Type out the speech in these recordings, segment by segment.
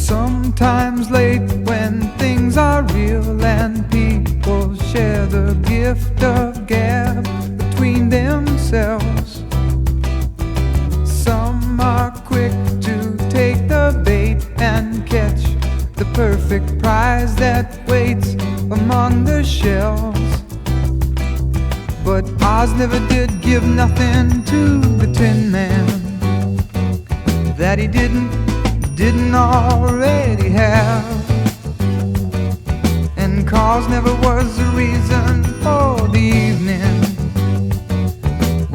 Sometimes late when things are real and people share the gift of gab between themselves. Some are quick to take the bait and catch the perfect prize that waits among the shells. But Oz never did give nothing to the Tin Man that he didn't already have. And cause never was the reason for the evening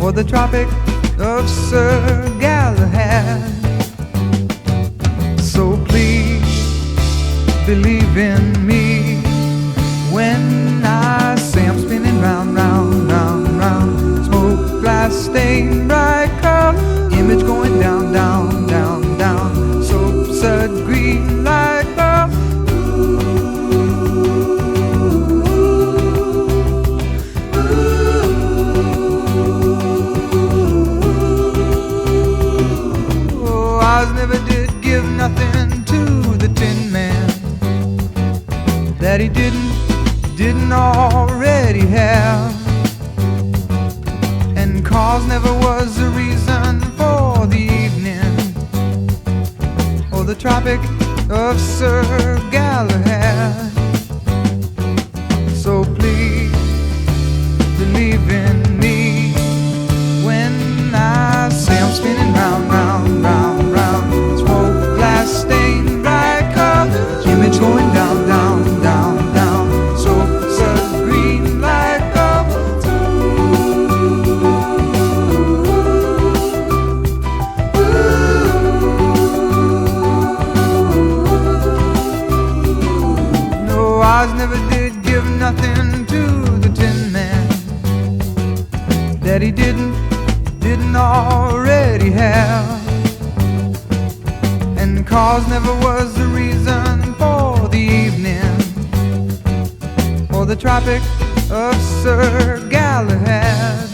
or the Tropic of Sir Galahad. So please believe in me when I say I'm spinning round, round, round, round. Smoke, glass, stain, bright color, image going down, down, down, down. Soap, sud, green light bulb. Oh, Oz never did give nothing to the Tin Man that he didn't already have. And cause never was the reason for the evening or the Tropic of Sir Galahad. So please believe in me when I say I'm spinning round, round, round, round. Smoke, glass, stain, bright color, image going down, down, down, down. Soap, sud, green light bulb. No, Oz never did give nothing to the Tin Man that he didn't already have. And cause never was the reason for the evening or the Tropic of Sir Galahad.